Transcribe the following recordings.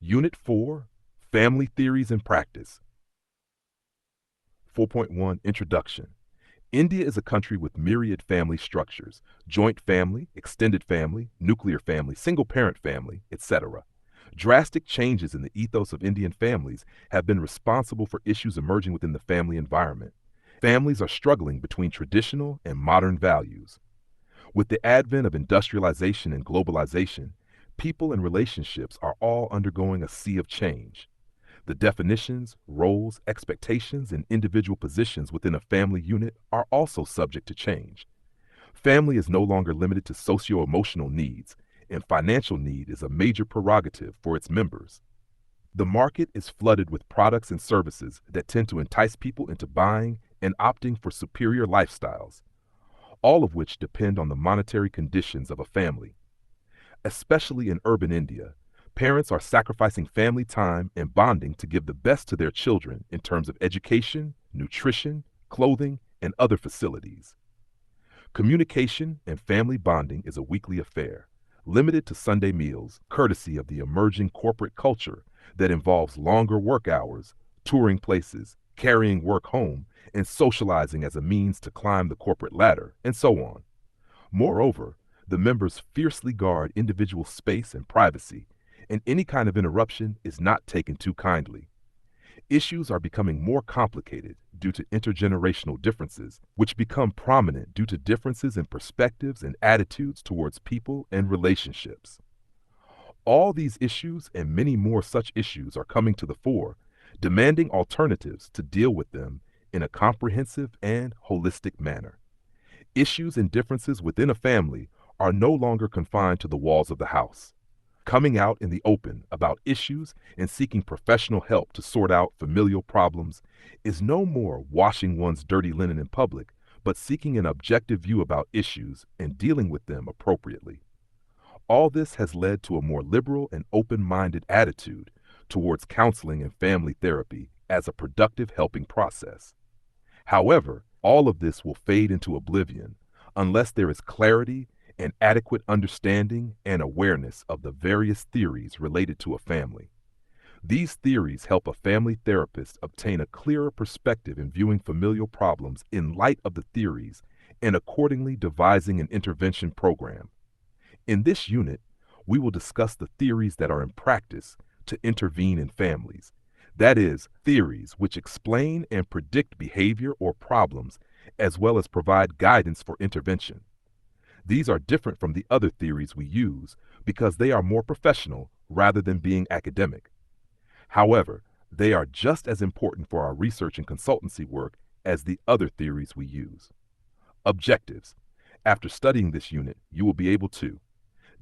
Unit 4, Family Theories and Practice. 4.1 Introduction. India is a country with myriad family structures: joint family, extended family, nuclear family, single-parent family, etc. Drastic changes in the ethos of Indian families have been responsible for issues emerging within the family environment. Families are struggling between traditional and modern values. With the advent of industrialization and globalization, people and relationships are all undergoing a sea of change. The definitions, roles, expectations, and individual positions within a family unit are also subject to change. Family is no longer limited to socio-emotional needs, and financial need is a major prerogative for its members. The market is flooded with products and services that tend to entice people into buying and opting for superior lifestyles, all of which depend on the monetary conditions of a family. Especially in urban India, parents are sacrificing family time and bonding to give the best to their children in terms of education, nutrition, clothing, and other facilities. Communication and family bonding is a weekly affair, limited to Sunday meals, courtesy of the emerging corporate culture that involves longer work hours, touring places, carrying work home, and socializing as a means to climb the corporate ladder, and so on. Moreover, the members fiercely guard individual space and privacy, and any kind of interruption is not taken too kindly. Issues are becoming more complicated due to intergenerational differences, which become prominent due to differences in perspectives and attitudes towards people and relationships. All these issues and many more such issues are coming to the fore, demanding alternatives to deal with them in a comprehensive and holistic manner. Issues and differences within a family are no longer confined to the walls of the house. Coming out in the open about issues and seeking professional help to sort out familial problems is no more washing one's dirty linen in public, but seeking an objective view about issues and dealing with them appropriately. All this has led to a more liberal and open-minded attitude towards counseling and family therapy as a productive helping process. However, all of this will fade into oblivion unless there is clarity and adequate understanding and awareness of the various theories related to a family. These theories help a family therapist obtain a clearer perspective in viewing familial problems in light of the theories and accordingly devising an intervention program. In this unit, we will discuss the theories that are in practice to intervene in families. That is, theories which explain and predict behavior or problems as well as provide guidance for intervention. These are different from the other theories we use because they are more professional rather than being academic. However, they are just as important for our research and consultancy work as the other theories we use. Objectives. After studying this unit, you will be able to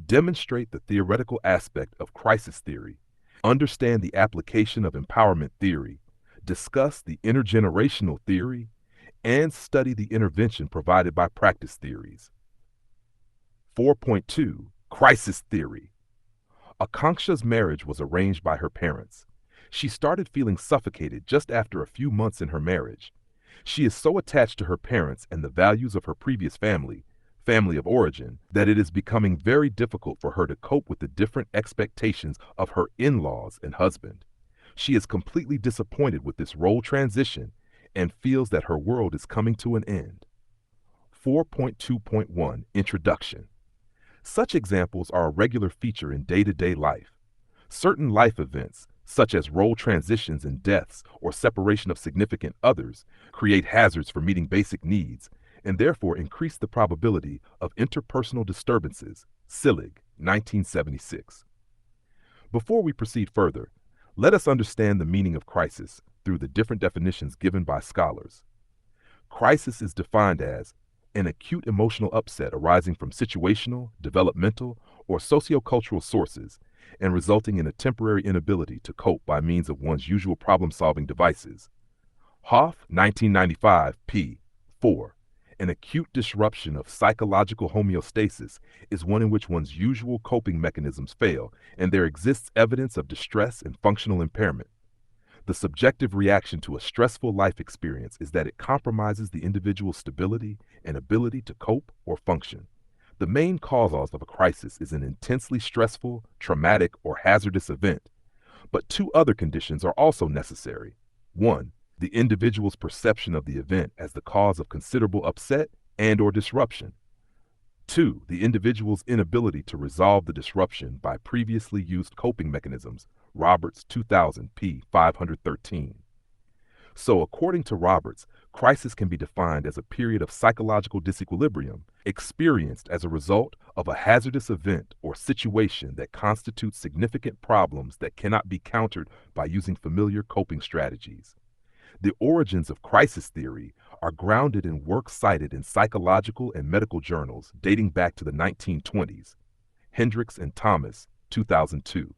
demonstrate the theoretical aspect of crisis theory, understand the application of empowerment theory, discuss the intergenerational theory, and study the intervention provided by practice theories. 4.2 Crisis Theory. Akanksha's marriage was arranged by her parents. She started feeling suffocated just after a few months in her marriage. She is so attached to her parents and the values of her previous family of origin, that it is becoming very difficult for her to cope with the different expectations of her in-laws and husband. She is completely disappointed with this role transition and feels that her world is coming to an end. 4.2.1 Introduction. Such examples are a regular feature in day-to-day life. Certain life events, such as role transitions and deaths or separation of significant others, create hazards for meeting basic needs and therefore increase the probability of interpersonal disturbances. Sillig, 1976. Before we proceed further, let us understand the meaning of crisis through the different definitions given by scholars. Crisis is defined as an acute emotional upset arising from situational, developmental, or sociocultural sources and resulting in a temporary inability to cope by means of one's usual problem-solving devices. Hoff, 1995, p. 4. An acute disruption of psychological homeostasis is one in which one's usual coping mechanisms fail and there exists evidence of distress and functional impairment. The subjective reaction to a stressful life experience is that it compromises the individual's stability and ability to cope or function. The main cause of a crisis is an intensely stressful, traumatic, or hazardous event, But two other conditions are also necessary. One, the individual's perception of the event as the cause of considerable upset and/or disruption. Two, the individual's inability to resolve the disruption by previously used coping mechanisms, Roberts 2000 p. 513. So, according to Roberts, crisis can be defined as a period of psychological disequilibrium experienced as a result of a hazardous event or situation that constitutes significant problems that cannot be countered by using familiar coping strategies. The origins of crisis theory are grounded in work cited in psychological and medical journals dating back to the 1920s. Hendricks and Thomas, 2002.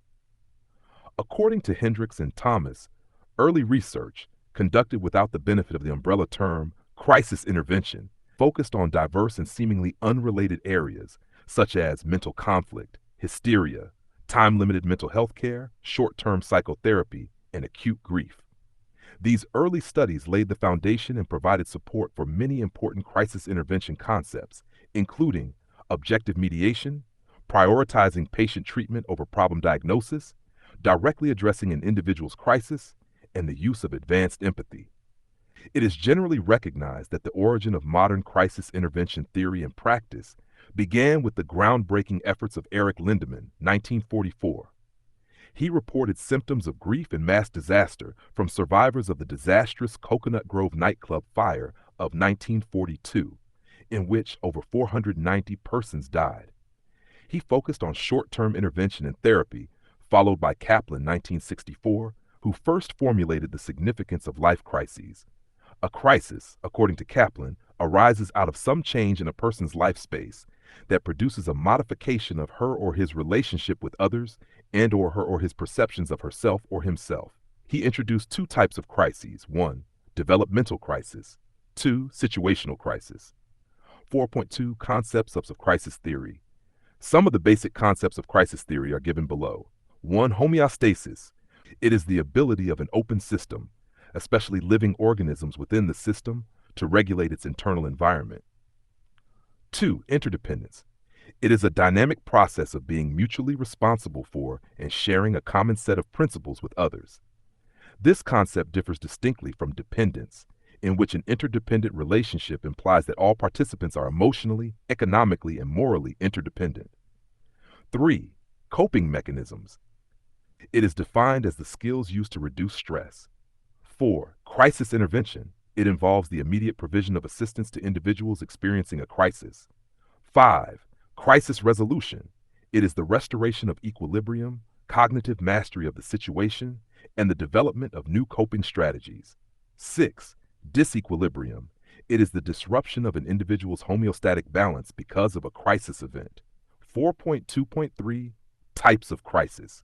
According to Hendricks and Thomas, early research, conducted without the benefit of the umbrella term crisis intervention, focused on diverse and seemingly unrelated areas such as mental conflict, hysteria, time-limited mental health care, short-term psychotherapy, and acute grief. These early studies laid the foundation and provided support for many important crisis intervention concepts, including objective mediation, prioritizing patient treatment over problem diagnosis, directly addressing an individual's crisis, and the use of advanced empathy. It is generally recognized that the origin of modern crisis intervention theory and practice began with the groundbreaking efforts of Eric Lindemann, 1944. He reported symptoms of grief and mass disaster from survivors of the disastrous Coconut Grove nightclub fire of 1942, in which over 490 persons died. He focused on short-term intervention and therapy, followed by Kaplan, 1964, who first formulated the significance of life crises. A crisis, according to Kaplan, arises out of some change in a person's life space that produces a modification of her or his relationship with others and/or her or his perceptions of herself or himself. He introduced two types of crises. One, developmental crisis. Two, situational crisis. 4.2 Concepts of crisis theory. Some of the basic concepts of crisis theory are given below. 1. Homeostasis. It is the ability of an open system, especially living organisms within the system, to regulate its internal environment. 2. Interdependence. It is a dynamic process of being mutually responsible for and sharing a common set of principles with others. This concept differs distinctly from dependence, in which an interdependent relationship implies that all participants are emotionally, economically, and morally interdependent. 3. Coping mechanisms. It is defined as the skills used to reduce stress. 4. Crisis intervention. It involves the immediate provision of assistance to individuals experiencing a crisis. 5. Crisis resolution. It is the restoration of equilibrium, cognitive mastery of the situation, and the development of new coping strategies. 6. Disequilibrium. It is the disruption of an individual's homeostatic balance because of a crisis event. 4.2.3 Types of crisis.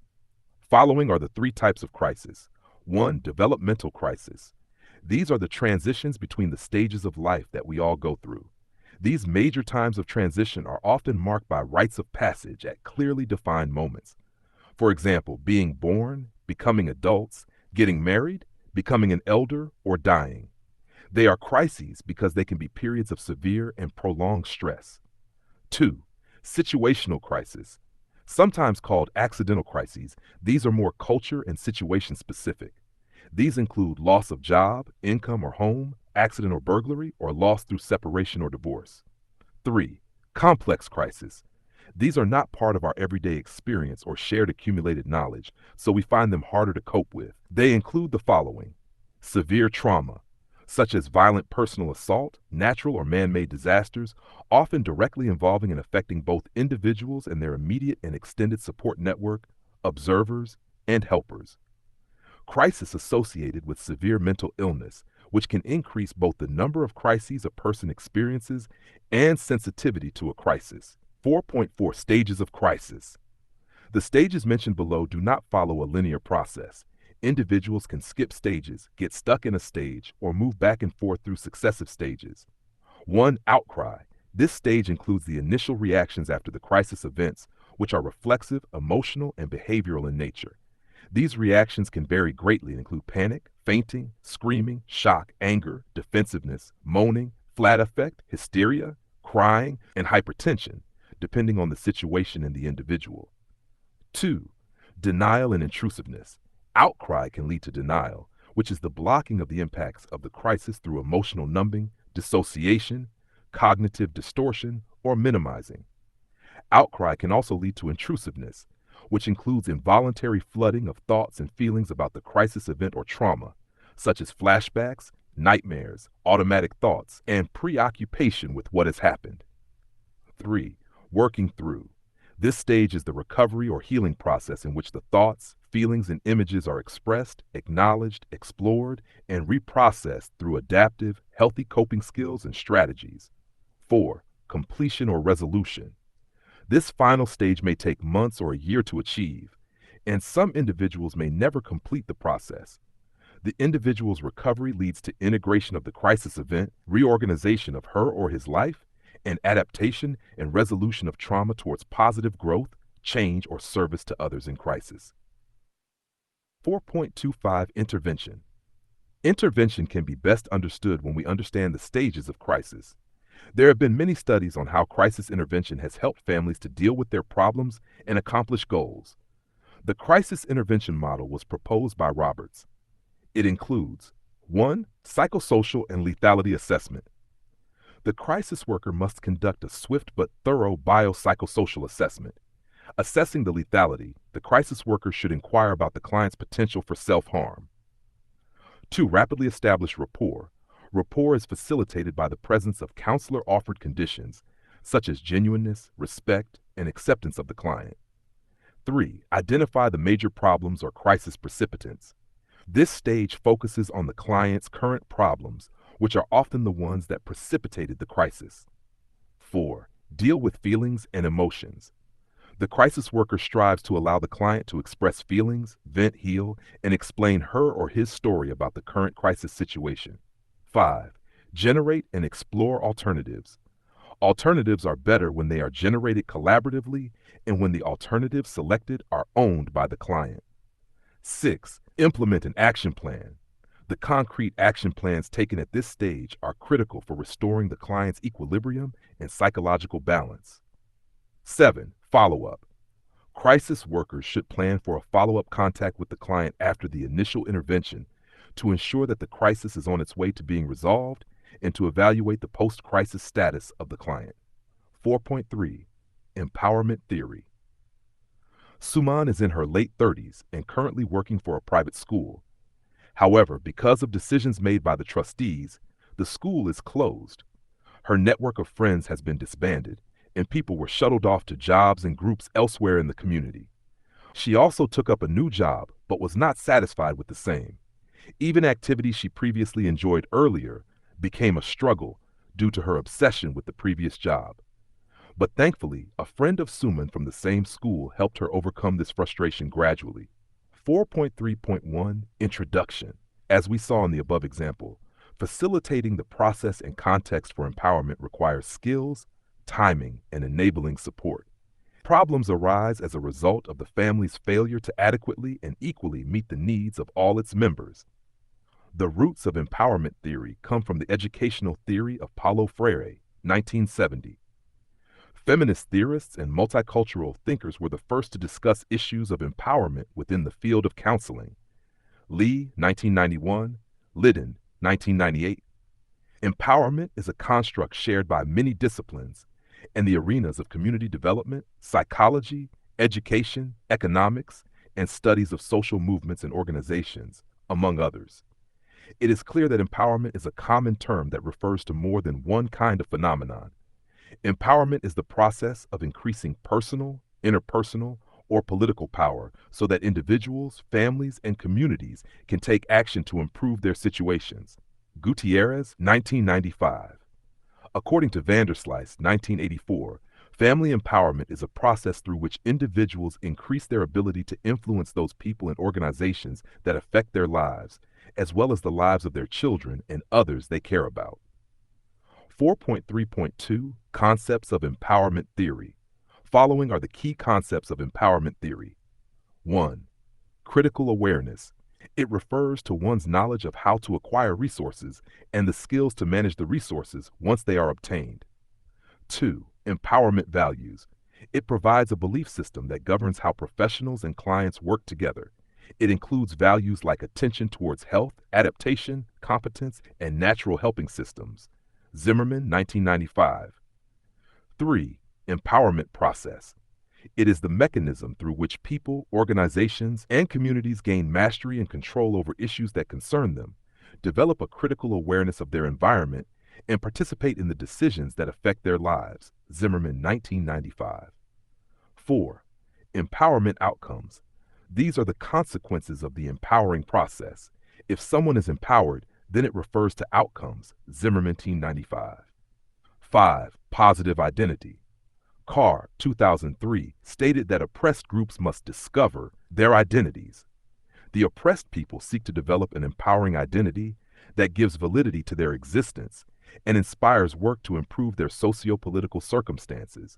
Following are the three types of crisis. 1. Developmental crisis. These are the transitions between the stages of life that we all go through. These major times of transition are often marked by rites of passage at clearly defined moments. For example, being born, becoming adults, getting married, becoming an elder, or dying. They are crises because they can be periods of severe and prolonged stress. 2. Situational crisis. Sometimes called accidental crises, these are more culture and situation specific. These include loss of job, income or home, accident or burglary, or loss through separation or divorce. 3. Complex crisis. These are not part of our everyday experience or shared accumulated knowledge, so we find them harder to cope with. They include the following: severe trauma, such as violent personal assault, natural or man-made disasters, often directly involving and affecting both individuals and their immediate and extended support network, observers, and helpers. Crisis associated with severe mental illness, which can increase both the number of crises a person experiences and sensitivity to a crisis. 4.4 Stages of crisis. The stages mentioned below do not follow a linear process. Individuals can skip stages, get stuck in a stage, or move back and forth through successive stages. 1. Outcry. This stage includes the initial reactions after the crisis events, which are reflexive, emotional, and behavioral in nature. These reactions can vary greatly and include panic, fainting, screaming, shock, anger, defensiveness, moaning, flat affect, hysteria, crying, and hypertension, depending on the situation and the individual. 2. Denial and intrusiveness. Outcry can lead to denial, which is the blocking of the impacts of the crisis through emotional numbing, dissociation, cognitive distortion, or minimizing. Outcry can also lead to intrusiveness, which includes involuntary flooding of thoughts and feelings about the crisis event or trauma, such as flashbacks, nightmares, automatic thoughts, and preoccupation with what has happened. 3. Working through. This stage is the recovery or healing process in which the thoughts, feelings, and images are expressed, acknowledged, explored, and reprocessed through adaptive, healthy coping skills and strategies. 4. Completion or resolution. This final stage may take months or a year to achieve, and some individuals may never complete the process. The individual's recovery leads to integration of the crisis event, reorganization of her or his life, and adaptation and resolution of trauma towards positive growth, change, or service to others in crisis. 4.25 Intervention. Intervention can be best understood when we understand the stages of crisis. There have been many studies on how crisis intervention has helped families to deal with their problems and accomplish goals. The crisis intervention model was proposed by Roberts. It includes 1. Psychosocial and lethality assessment. The crisis worker must conduct a swift but thorough biopsychosocial assessment. Assessing the lethality, the crisis worker should inquire about the client's potential for self-harm. 2. Rapidly establish rapport. Rapport is facilitated by the presence of counselor-offered conditions, such as genuineness, respect, and acceptance of the client. 3. Identify the major problems or crisis precipitants. This stage focuses on the client's current problems, which are often the ones that precipitated the crisis. 4. Deal with feelings and emotions. The crisis worker strives to allow the client to express feelings, vent, heal, and explain her or his story about the current crisis situation. 5. Generate and explore alternatives. Alternatives are better when they are generated collaboratively and when the alternatives selected are owned by the client. 6. Implement an action plan. The concrete action plans taken at this stage are critical for restoring the client's equilibrium and psychological balance. 7. Follow-up. Crisis workers should plan for a follow-up contact with the client after the initial intervention to ensure that the crisis is on its way to being resolved and to evaluate the post-crisis status of the client. 4.3. Empowerment theory. Suman is in her late 30s and currently working for a private school. However, because of decisions made by the trustees, the school is closed. Her network of friends has been disbanded, and people were shuttled off to jobs and groups elsewhere in the community. She also took up a new job, but was not satisfied with the same. Even activities she previously enjoyed earlier became a struggle due to her obsession with the previous job. But thankfully, a friend of Suman from the same school helped her overcome this frustration gradually. 4.3.1 Introduction. As we saw in the above example, facilitating the process and context for empowerment requires skills, timing, and enabling support. Problems arise as a result of the family's failure to adequately and equally meet the needs of all its members. The roots of empowerment theory come from the educational theory of Paulo Freire, 1970. Feminist theorists and multicultural thinkers were the first to discuss issues of empowerment within the field of counseling. Lee, 1991, Liddon, 1998. Empowerment is a construct shared by many disciplines and the arenas of community development, psychology, education, economics, and studies of social movements and organizations, among others. It is clear that empowerment is a common term that refers to more than one kind of phenomenon. Empowerment is the process of increasing personal, interpersonal, or political power so that individuals, families, and communities can take action to improve their situations. Gutierrez, 1995. According to Vanderslice, 1984, family empowerment is a process through which individuals increase their ability to influence those people and organizations that affect their lives, as well as the lives of their children and others they care about. 4.3.2 Concepts of Empowerment Theory. Following are the key concepts of empowerment theory. 1. Critical awareness. It refers to one's knowledge of how to acquire resources and the skills to manage the resources once they are obtained. 2. Empowerment values. It provides a belief system that governs how professionals and clients work together. It includes values like attention towards health, adaptation, competence, and natural helping systems. Zimmerman, 1995. 3. Empowerment process. It is the mechanism through which people, organizations, and communities gain mastery and control over issues that concern them, develop a critical awareness of their environment, and participate in the decisions that affect their lives. Zimmerman, 1995. 4. Empowerment outcomes. These are the consequences of the empowering process. If someone is empowered, then it refers to outcomes. Zimmerman, 1995. 5. Positive identity. Carr, 2003, stated that oppressed groups must discover their identities. The oppressed people seek to develop an empowering identity that gives validity to their existence and inspires work to improve their socio-political circumstances.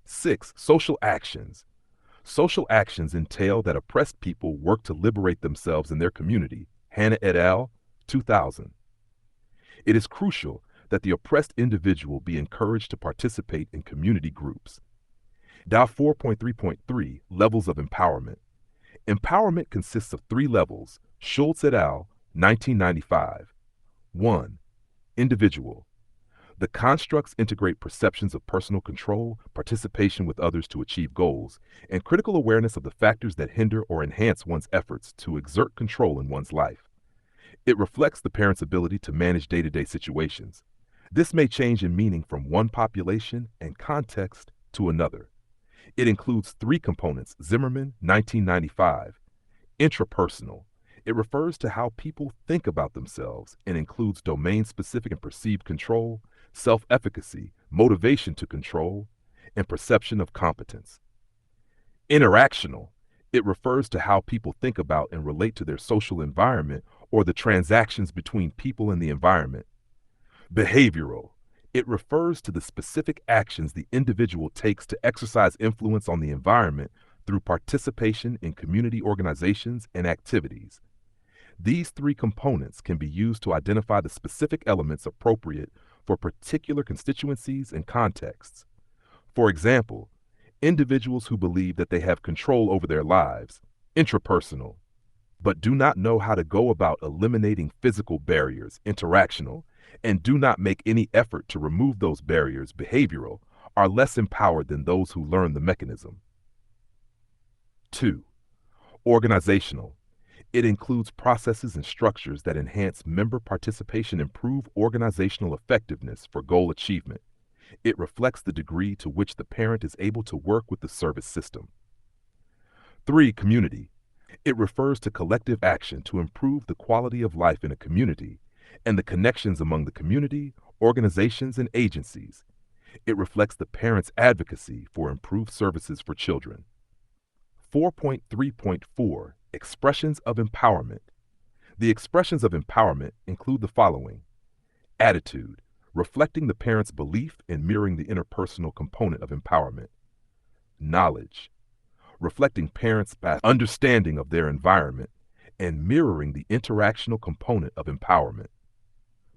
6. Social actions. Social actions entail that oppressed people work to liberate themselves and their community. Hannah et al., 2000. It is crucial that the oppressed individual be encouraged to participate in community groups. Dow 4.3.3 Levels of Empowerment. Empowerment consists of 3 levels. Schultz et al., 1995. 1. Individual. The constructs integrate perceptions of personal control, participation with others to achieve goals, and critical awareness of the factors that hinder or enhance one's efforts to exert control in one's life. It reflects the parent's ability to manage day-to-day situations. This may change in meaning from one population and context to another. It includes 3 components. Zimmerman, 1995. Intrapersonal. It refers to how people think about themselves and includes domain-specific and perceived control, self-efficacy, motivation to control, and perception of competence. Interactional. It refers to how people think about and relate to their social environment or the transactions between people and the environment. Behavioral. It refers to the specific actions the individual takes to exercise influence on the environment through participation in community organizations and activities. These 3 components can be used to identify the specific elements appropriate for particular constituencies and contexts. For example, individuals who believe that they have control over their lives, intrapersonal, but do not know how to go about eliminating physical barriers, interactional, and do not make any effort to remove those barriers, behavioral, are less empowered than those who learn the mechanism. 2. Organizational. It includes processes and structures that enhance member participation, improve organizational effectiveness for goal achievement. It reflects the degree to which the parent is able to work with the service system. 3. Community. It refers to collective action to improve the quality of life in a community and the connections among the community, organizations, and agencies. It reflects the parent's advocacy for improved services for children. 4.3.4 Expressions of Empowerment. The expressions of empowerment include the following: attitude, reflecting the parent's belief and mirroring the interpersonal component of empowerment. Knowledge, reflecting parents' past understanding of their environment and mirroring the interactional component of empowerment.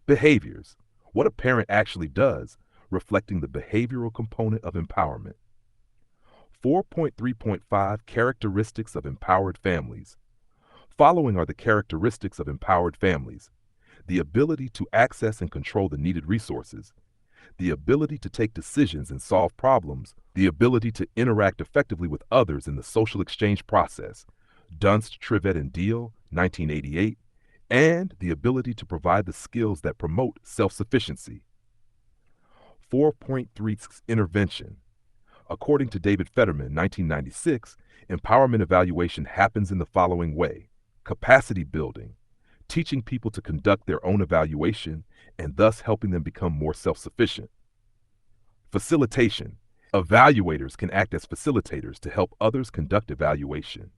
Behaviors, what a parent actually does, reflecting the behavioral component of empowerment. 4.3.5 Characteristics of Empowered Families. Following are the characteristics of empowered families: the ability to access and control the needed resources, the ability to take decisions and solve problems, the ability to interact effectively with others in the social exchange process, Dunst, Trivet, and Deal, 1988, and the ability to provide the skills that promote self-sufficiency. 4.3 Intervention. According to David Fetterman, 1996, empowerment evaluation happens in the following way: capacity building, teaching people to conduct their own evaluation and thus helping them become more self-sufficient. Facilitation. Evaluators can act as facilitators to help others conduct evaluation.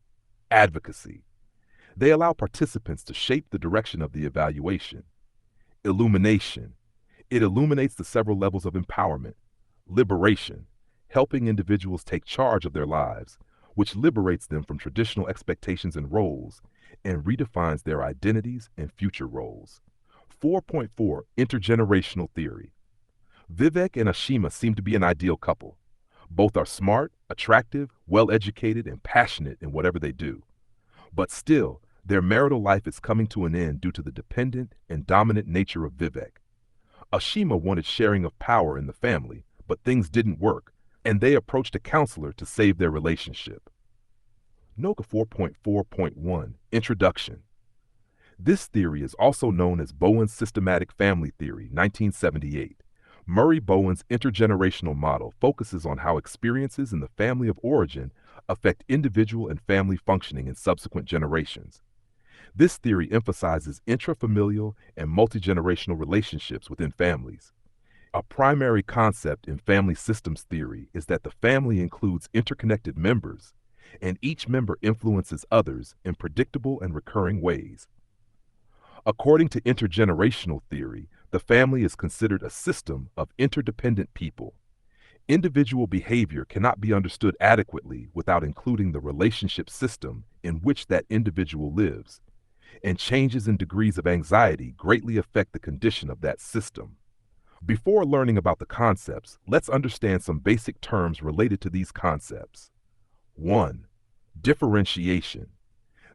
Advocacy. They allow participants to shape the direction of the evaluation. Illumination. It illuminates the several levels of empowerment. Liberation. Helping individuals take charge of their lives, which liberates them from traditional expectations and roles and redefines their identities and future roles. 4.4 Intergenerational Theory. Vivek and Ashima seem to be an ideal couple. Both are smart, attractive, well-educated, and passionate in whatever they do. But still, their marital life is coming to an end due to the dependent and dominant nature of Vivek. Ashima wanted sharing of power in the family, but things didn't work, and they approached a counselor to save their relationship. NOCA 4.4.1 Introduction. This theory is also known as Bowen's Systematic Family Theory, 1978. Murray Bowen's intergenerational model focuses on how experiences in the family of origin affect individual and family functioning in subsequent generations. This theory emphasizes intrafamilial and multigenerational relationships within families. A primary concept in family systems theory is that the family includes interconnected members, and each member influences others in predictable and recurring ways. According to intergenerational theory, the family is considered a system of interdependent people. Individual behavior cannot be understood adequately without including the relationship system in which that individual lives, and changes in degrees of anxiety greatly affect the condition of that system. Before learning about the concepts, let's understand some basic terms related to these concepts. 1. Differentiation.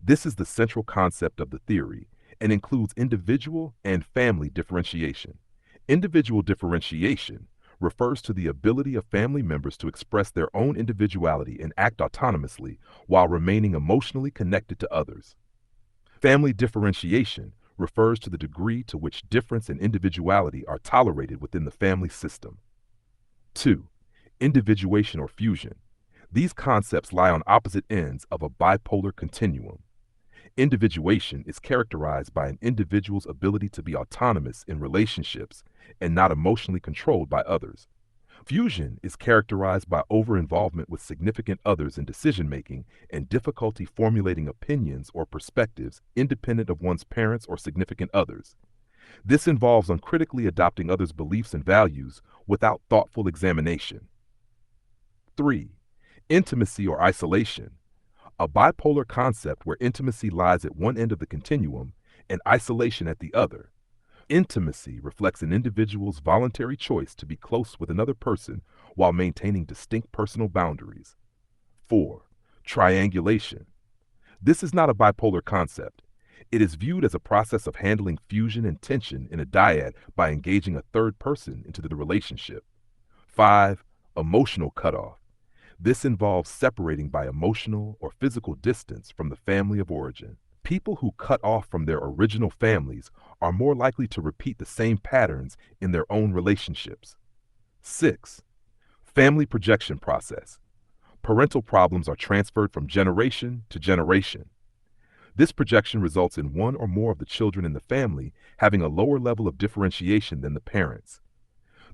This is the central concept of the theory and includes individual and family differentiation. Individual differentiation refers to the ability of family members to express their own individuality and act autonomously while remaining emotionally connected to others. Family differentiation refers to the degree to which difference and individuality are tolerated within the family system. 2. Individuation or fusion. These concepts lie on opposite ends of a bipolar continuum. Individuation is characterized by an individual's ability to be autonomous in relationships and not emotionally controlled by others. Fusion is characterized by over-involvement with significant others in decision-making and difficulty formulating opinions or perspectives independent of one's parents or significant others. This involves uncritically adopting others' beliefs and values without thoughtful examination. 3. Intimacy or isolation. A bipolar concept where intimacy lies at one end of the continuum and isolation at the other. Intimacy reflects an individual's voluntary choice to be close with another person while maintaining distinct personal boundaries. 4. Triangulation. This is not a bipolar concept. It is viewed as a process of handling fusion and tension in a dyad by engaging a third person into the relationship. 5. Emotional cutoff. This involves separating by emotional or physical distance from the family of origin. People who cut off from their original families are more likely to repeat the same patterns in their own relationships. 6. Family projection process. Parental problems are transferred from generation to generation. This projection results in one or more of the children in the family having a lower level of differentiation than the parents.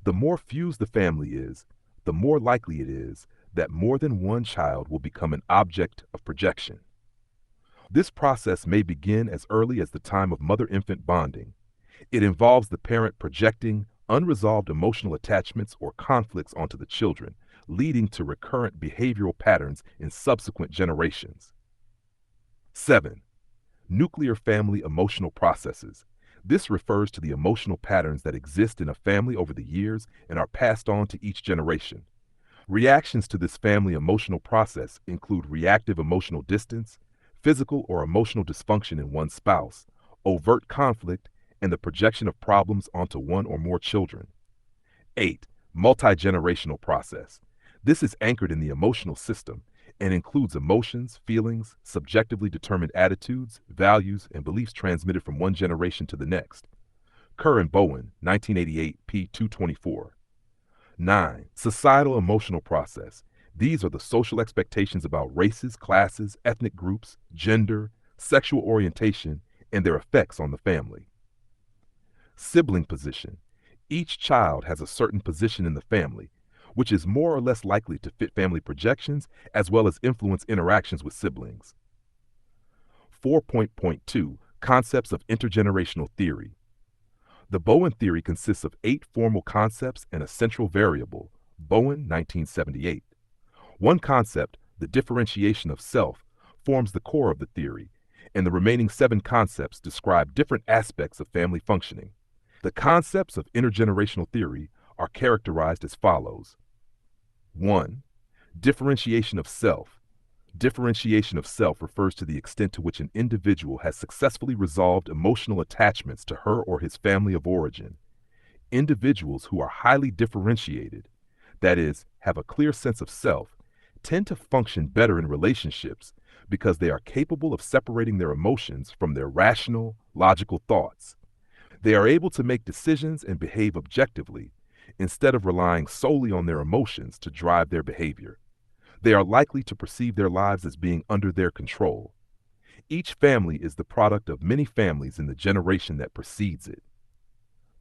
The more fused the family is, the more likely it is that more than one child will become an object of projection. This process may begin as early as the time of mother-infant bonding. It involves the parent projecting unresolved emotional attachments or conflicts onto the children, leading to recurrent behavioral patterns in subsequent generations. 7. Nuclear family emotional processes. This refers to the emotional patterns that exist in a family over the years and are passed on to each generation. Reactions to this family emotional process include reactive emotional distance, physical or emotional dysfunction in one's spouse, overt conflict, and the projection of problems onto one or more children. 8. Multi-generational process. This is anchored in the emotional system and includes emotions, feelings, subjectively determined attitudes, values, and beliefs transmitted from one generation to the next. Kerr and Bowen, 1988, p. 224. 9. Societal emotional process. These are the social expectations about races, classes, ethnic groups, gender, sexual orientation, and their effects on the family. Sibling position. Each child has a certain position in the family, which is more or less likely to fit family projections as well as influence interactions with siblings. 4.2 Concepts of intergenerational theory. The Bowen theory consists of 8 formal concepts and a central variable, Bowen, 1978. One concept, the differentiation of self, forms the core of the theory, and the remaining 7 concepts describe different aspects of family functioning. The concepts of intergenerational theory are characterized as follows. 1. Differentiation of self. Differentiation of self refers to the extent to which an individual has successfully resolved emotional attachments to her or his family of origin. Individuals who are highly differentiated, that is, have a clear sense of self, tend to function better in relationships because they are capable of separating their emotions from their rational, logical thoughts. They are able to make decisions and behave objectively instead of relying solely on their emotions to drive their behavior. They are likely to perceive their lives as being under their control. Each family is the product of many families in the generation that precedes it.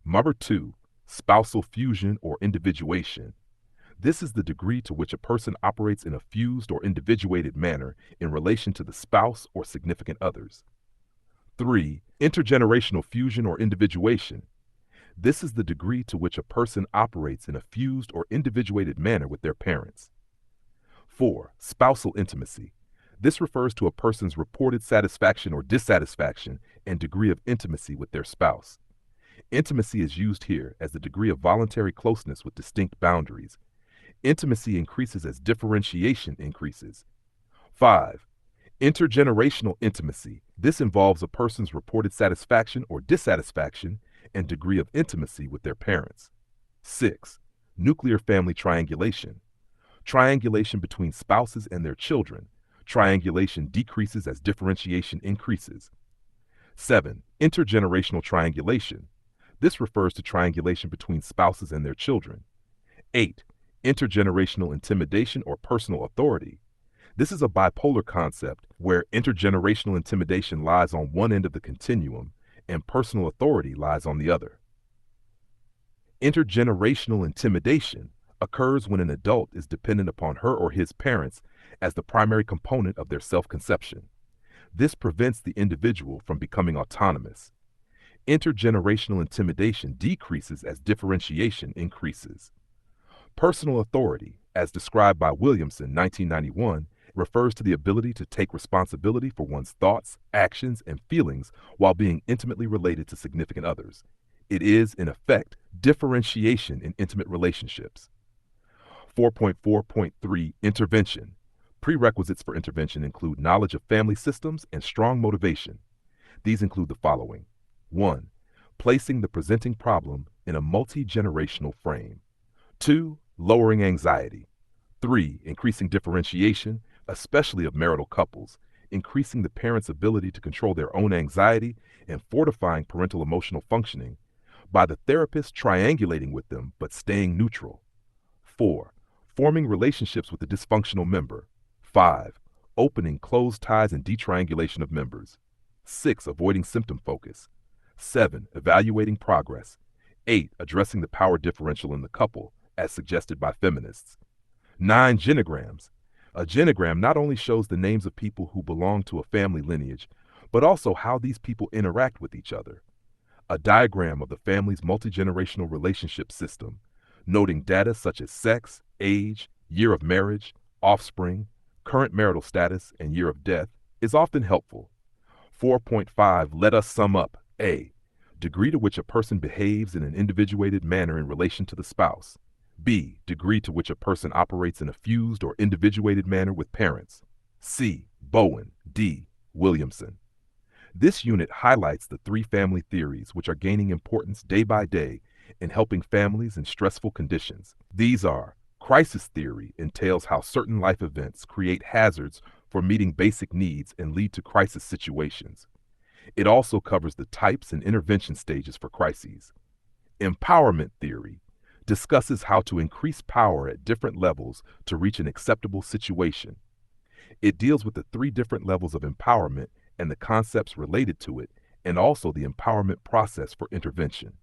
Number 2, spousal fusion or individuation. This is the degree to which a person operates in a fused or individuated manner in relation to the spouse or significant others. 3, intergenerational fusion or individuation. This is the degree to which a person operates in a fused or individuated manner with their parents. 4, spousal intimacy. This refers to a person's reported satisfaction or dissatisfaction and degree of intimacy with their spouse. Intimacy is used here as the degree of voluntary closeness with distinct boundaries. Intimacy increases as differentiation increases. 5, intergenerational intimacy. This involves a person's reported satisfaction or dissatisfaction and degree of intimacy with their parents. 6, nuclear family triangulation. Triangulation between spouses and their children. Triangulation decreases as differentiation increases. 7, intergenerational triangulation. This refers to triangulation between spouses and their children. 8, intergenerational intimidation or personal authority. This is a bipolar concept where intergenerational intimidation lies on one end of the continuum and personal authority lies on the other. Intergenerational intimidation occurs when an adult is dependent upon her or his parents as the primary component of their self-conception. This prevents the individual from becoming autonomous. Intergenerational intimidation decreases as differentiation increases. Personal authority, as described by Williamson, 1991, refers to the ability to take responsibility for one's thoughts, actions, and feelings while being intimately related to significant others. It is, in effect, differentiation in intimate relationships. 4.4.3 Intervention. Prerequisites for intervention include knowledge of family systems and strong motivation. These include the following. 1, placing the presenting problem in a multi-generational frame. 2, lowering anxiety. 3, increasing differentiation, especially of marital couples, increasing the parents' ability to control their own anxiety and fortifying parental emotional functioning by the therapist triangulating with them but staying neutral. 4, forming relationships with the dysfunctional member. 5, opening closed ties and detriangulation of members. 6, avoiding symptom focus. 7, evaluating progress. 8, addressing the power differential in the couple, as suggested by feminists. 9, genograms. A genogram not only shows the names of people who belong to a family lineage, but also how these people interact with each other. A diagram of the family's multigenerational relationship system, noting data such as sex, age, year of marriage, offspring, current marital status, and year of death, is often helpful. 4.5 Let us sum up. A, degree to which a person behaves in an individuated manner in relation to the spouse. B, degree to which a person operates in a fused or individuated manner with parents. C, Bowen. D, Williamson. This unit highlights the 3 family theories which are gaining importance day by day in helping families in stressful conditions. These are: crisis theory entails how certain life events create hazards for meeting basic needs and lead to crisis situations. It also covers the types and intervention stages for crises. Empowerment theory discusses how to increase power at different levels to reach an acceptable situation. It deals with the 3 different levels of empowerment and the concepts related to it, and also the empowerment process for intervention.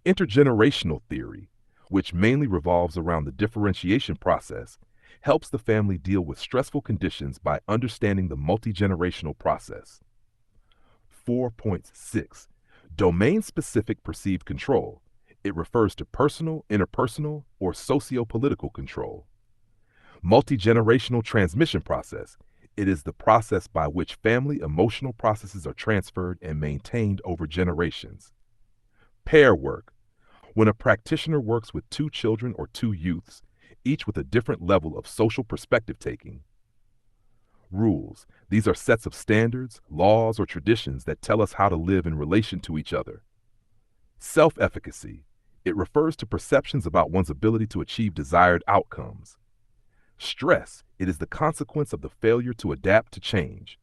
Intergenerational theory, which mainly revolves around the differentiation process, helps the family deal with stressful conditions by understanding the multi-generational process. 4.6 Domain-specific perceived control. It refers to personal, interpersonal, or socio-political control. Multi-generational transmission process. It is the process by which family emotional processes are transferred and maintained over generations. Pair work. When a practitioner works with 2 children or 2 youths, each with a different level of social perspective taking. Rules. These are sets of standards, laws, or traditions that tell us how to live in relation to each other. Self-efficacy. It refers to perceptions about one's ability to achieve desired outcomes. Stress. It is the consequence of the failure to adapt to change.